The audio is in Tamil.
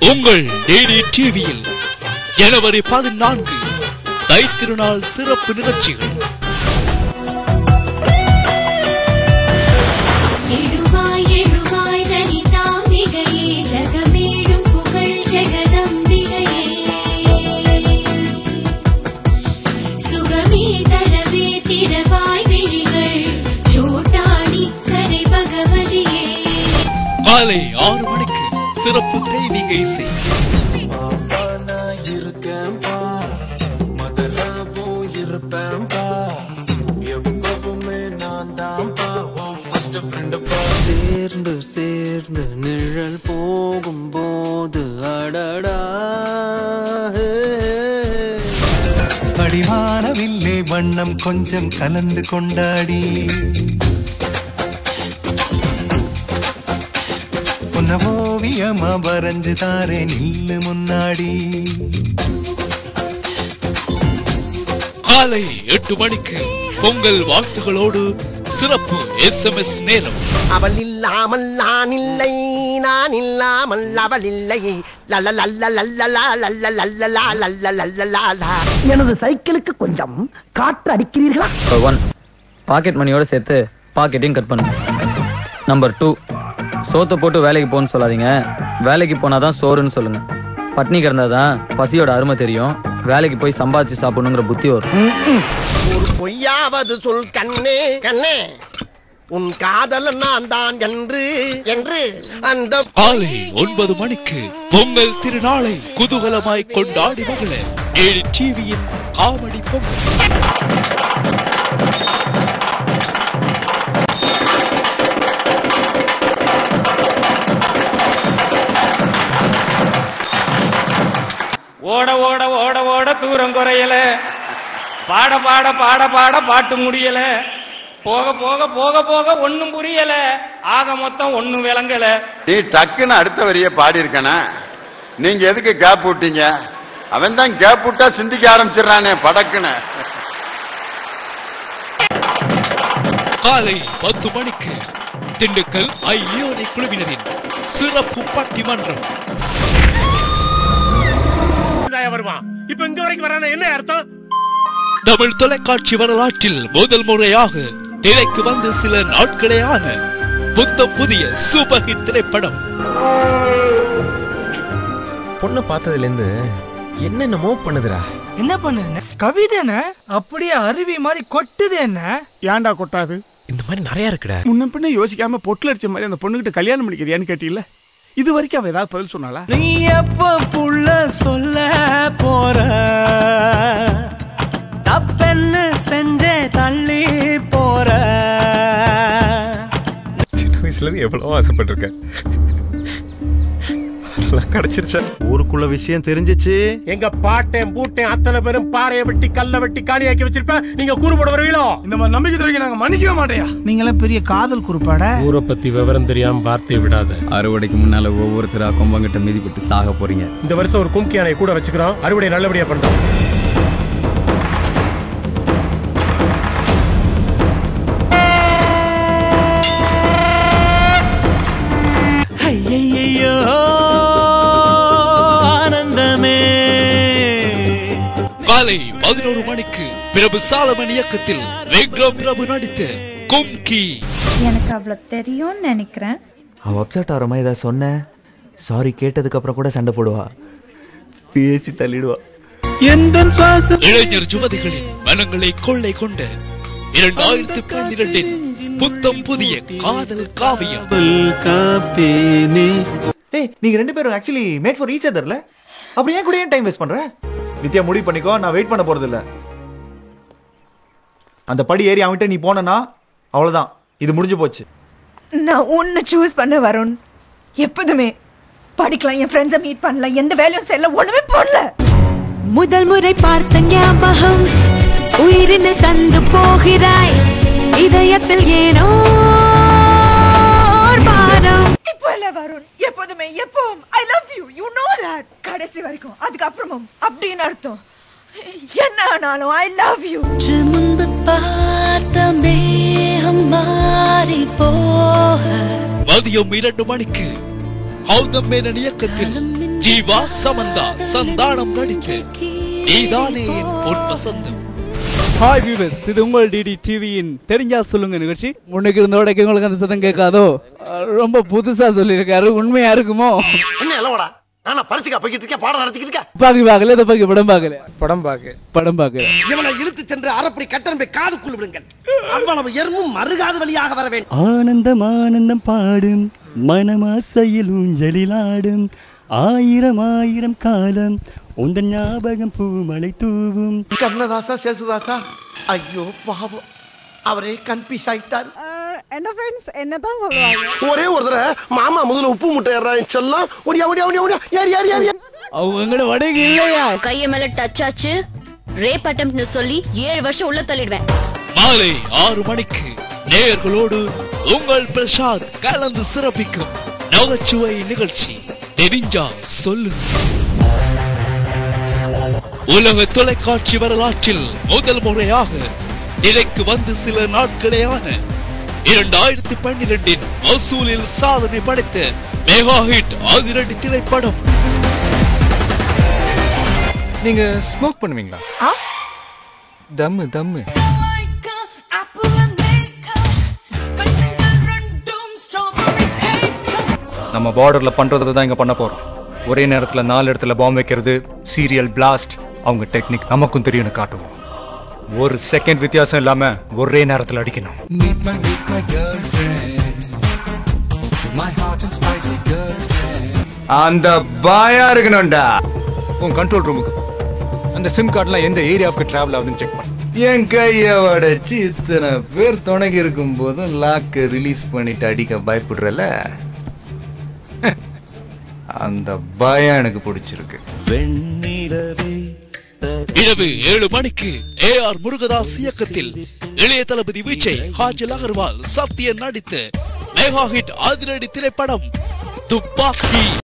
உங்கள் டிடி டிவியில் ஜனவரி 14 தைத்திருநாள் சிறப்பு நிகழ்ச்சிகள். காலை 6 மணிக்கு சிறப்பு தெய்வீக இசை. சேர்ந்து சேர்ந்து நிழல் போகும்போது அடடா அடிவானவில்லை வண்ணம் கொஞ்சம் கலந்து கொண்டாடி உன்ன ஓவியமா வரைஞ்சு தாரே நில்லு முன்னாடி. காலை 8 மணிக்கு பொங்கல் வாழ்த்துகளோடு சிறப்பு SMS நேரம். அவள் இல்லாமல் நான் இல்லை, நான் இல்லாமல் அவள் இல்லை. எனது சைக்கிளுக்கு கொஞ்சம் காற்று அடிக்கிறீர்களா? நம்பர் 1 பாக்கெட் மணியோட சேர்த்து பாக்கெட்டையும் கட் பண்ணுங்க. நம்பர் 2 சோத்தை போட்டு வேலைக்கு போன்னு சொல்லாதீங்க, வேலைக்கு போனாதான் சோறுன்னு சொல்லுங்க. பட்னி கிடந்தாதான் பசியோட அருமை தெரியும், வேலைக்கு போய் சம்பாதிச்சு சாப்பிடணுங்கிற புத்தி வரும். ஒரு பொய்யாவது சொல் கண்ணே கண்ணே, உன் காதலன் நான் தான் என்று அந்த காலை 9 மணிக்கு பொங்கல் திருநாளை குதூகலமாய் கொண்டாடி மகள டிடி டிவியின் காமெடி பொங்கல். ஓட ஓட ஓட ஓட தூரம் குறையல, பாட பாட பாட பாட பாட்டு முடியல, போக போக போக போக ஒண்ணும் புரியல, ஆக மொத்தம் ஒண்ணும் விளங்கல. நீ டக்குன்னு அடுத்த வரிய பாடி இருக்கனா, நீங்க எதுக்கு கேப் விட்டீங்க? அவன் தான் கேப் விட்டா சிந்திக்க ஆரம்பிச்சிடறானே படக்குன்னு. காலை 10 மணிக்கு திண்டுக்கல் ஐ லியோனி குழுவினரின் சிறப்பு பட்டிமன்றம். வருவான் இப்ப இங்க வரைக்கும் வரான என்ன அர்த்தம்? தமிழ் தொலைக்காட்சி வரலாற்றில் முதல் முறையாக திரைக்கு வந்து சில நாட்களே ஆன புத்தம் புதிய சூப்பர் ஹிட் திரைப்படம். பொண்ணு பார்த்ததுல இருந்து என்னென்னமோ பண்ணுதுடா. என்ன பண்ணு? கவிதை அப்படியே அருவி மாதிரி கொட்டுது. என்ன ஏன்டா கொட்டாது? இந்த மாதிரி நிறைய இருக்குடா. முன்ன பின்ன யோசிக்காம பொட்டுல அடிச்ச மாதிரி அந்த பொண்ணுகிட்ட கல்யாணம் பண்ணிக்கிறியான்னு கேட்டீங்களா? இது வரைக்கும் அவ ஏதாவது பதில் சொன்னாலா? நீ எப்ப புள்ள சொல்ல போற, தப்பென்னு செஞ்சே தள்ளி போற. சின்ன வயசுல இருந்து எவ்வளவோ ஆசைப்பட்டிருக்கேன், கிடைச்சிருச்சா? ஊருக்குள்ள விஷயம் தெரிஞ்சிச்சு. எங்க பாட்டேன் பூட்டேன் அத்தனை பேரும் பாறையை வெட்டி கல்ல வெட்டி காணியாக்கி வச்சிருப்பேன். நீங்க கூறு போட வருவீங்களோ? இந்த மாதிரி நம்பிக்கை தெரிவிக்க நாங்க மன்னிக்கவே மாட்டேயா. நீங்களே பெரிய காதல் குறிப்பாட. ஊரை பத்தி விவரம் தெரியாம வார்த்தையை விடாத. அறுவடைக்கு முன்னால ஒவ்வொருத்தரா கொம்பங்கிட்ட மிதிப்பட்டு சாக போறீங்க. இந்த வருஷம் ஒரு கும்கி யானை கூட வச்சுக்கிறோம், அறுவடை நல்லபடியா பண்றோம். காலை 11 மணிக்கு பிரபு சாலமன் இயக்கத்தில் விக்ரம் பிரபு நடித்த கும்கி. எனக்கு அவ்வளவு தெரியும்னு நினைக்கிறேன். அவ அப்செட் ஆகிற மாதிரி ஏதாவது சொன்ன, சாரி கேட்டதுக்கு அப்புறம் கூட சண்டை போடுவா, பேசி தள்ளிடுவா. இளைஞர் யுவதிகளின் மனங்களை கொள்ளை கொண்ட 2012 புத்தம் புதிய காதல் காவியம். நீங்க 2 பேரும் ஆக்சுவலி மேட் ஃபார் ஈச் அதர்ல, அப்புறம் ஏன் கூட ஏன் டைம் வேஸ்ட் பண்ற? நித்யா முடிவு பண்ணிக்கோ, நான் வெயிட் பண்ண போறது இல்ல. அந்த படி ஏறி அவன்கிட்ட நீ போனா அவ்வளவுதான், இது முடிஞ்சு போச்சு. நான் ஒன்னு சூஸ் பண்ண வருண். எப்போதுமே படிக்கலாம், என் ஃப்ரெண்ட்ஸை மீட் பண்ணலாம், எந்த வேலையும் செய்யல, ஒண்ணுமே பண்ணல. முதல் முறை பார்த்த ஞாபகம் உயிரினில் தந்து போகிறாய், இதயத்தில் ஏனோ பாரம். இப்போ இல்ல வருண், எப்போதுமே எப்பவும் I love you, you know that. கடைசி வரைக்கும், அதுக்கு அப்புறமும் அப்படின்னு அர்த்தம். என்ன ஆனாலும் ஐ லவ் யூ. முன்பு பார்த்த மேகம் மாறி போக. மதியம் 2 மணிக்கு கௌதம் மேனன் இயக்கத்தில் ஜீவா சமந்தா சந்தானம் நடிக்க நீதானே என் பொன் வசந்தம். ஹாய் வியூவர்ஸ், இது உங்கள் டிடி டிவியின் தெரிஞ்சா சொல்லுங்க நிகழ்ச்சி. முன்னுக்கு இருந்தோட உங்களுக்கு அந்த சத்தம் கேட்காதோ? ரொம்ப புதுசா சொல்லியிருக்காரு, உண்மையா இருக்குமோ? என்ன எல்லோடா நான் பரிசுக்கா போய்கிட்டு இருக்கேன், பாடம் நடத்திக்கிட்டு இருக்கேன். பாக்கல இதை பாக்க படம் பார்க்கல. இவனை இழுத்து சென்று அரைப்படி கட்டணம் காதுக்குள் விடுங்கள். அவ்வளவு எறும்பும் மறுகாது வழியாக வர வேண்டும். ஆனந்தம் ஆனந்தம் பாடும் மனமாசையில் ஊஞ்சலிலாடும் ஆயிரம் ஆயிரம் காலம் உந்தன் ஞாபகம் பூமலை தூவும். கண்ணதாசா சேசுதாசா, ஐயோ பாவம், அவரே கன்ஃபியூஸ் ஆயிட்டார். என்ன ஃப்ரெண்ட்ஸ் என்னதான் சொல்லுவாங்க? ஒரே ஒரு தடவை மாமா முதல்ல உப்பு முட்டை ஏறான் செல்லம், ஓடியா ஓடியா ஓடியா ஓடியா ஏறி ஏறி ஏறி. அவங்களோட வடகு இல்லையா? கைய மேல டச் ஆச்சு ரேப் அட்டெம்ப்ட்னு சொல்லி 7 வருஷம் உள்ள தள்ளிடுவேன். மாலை 6 மணிக்கு நேயர்களோடு உங்கள் பிரசாத் கலந்து சிறப்பிக்கும் நகைச்சுவை நிகழ்ச்சி தெரிஞ்சா சொல்லு. உலக தொலைக்காட்சி வரலாற்றில் முதல் முறையாக திரைக்கு வந்து சில நாட்களேயான 2012 வசூலில் சாதனை படைத்த மெகா ஹிட் அதிரடி திரைப்படம். நீங்க ஸ்மோக் பண்ணுவீங்களா? தம்மு நம்ம பார்டர்ல பண்றது தான் இங்க பண்ண போறோம். ஒரே நேரத்துல 4 இடத்துல பாம்பு வைக்கிறது, சீரியல் பிளாஸ்ட். அவங்க டெக்னிக் நமக்கும் தெரியும், காட்டுவோம். ஒரு செகண்ட் வித்தியாசம் இல்லாம ஒரே நேரத்துல அடிக்கணும். அந்த பாயா இருக்கணும்டா. உன் கண்ட்ரோல் ரூமுக்கு அந்த சிம் கார்டுலாம் எந்த ஏரியாவுக்கு டிராவல் ஆகுதுன்னு செக் பண்ணு. என் கைய வடைச்சு இத்தனை பேர் துணைக்கு இருக்கும் போதும் லாக்க ரிலீஸ் பண்ணிட்டு அடிக்க பயப்படுறல, அந்த பயம் எனக்கு பிடிச்சிருக்கு. இரவு 7 மணிக்கு AR முருகதாஸ் இயக்கத்தில் இளைய தளபதி விஜய், காஜல் அகர்வால், சத்யன் நடித்த மெகா ஹிட் அதிரடி திரைப்படம் துப்பாக்கி.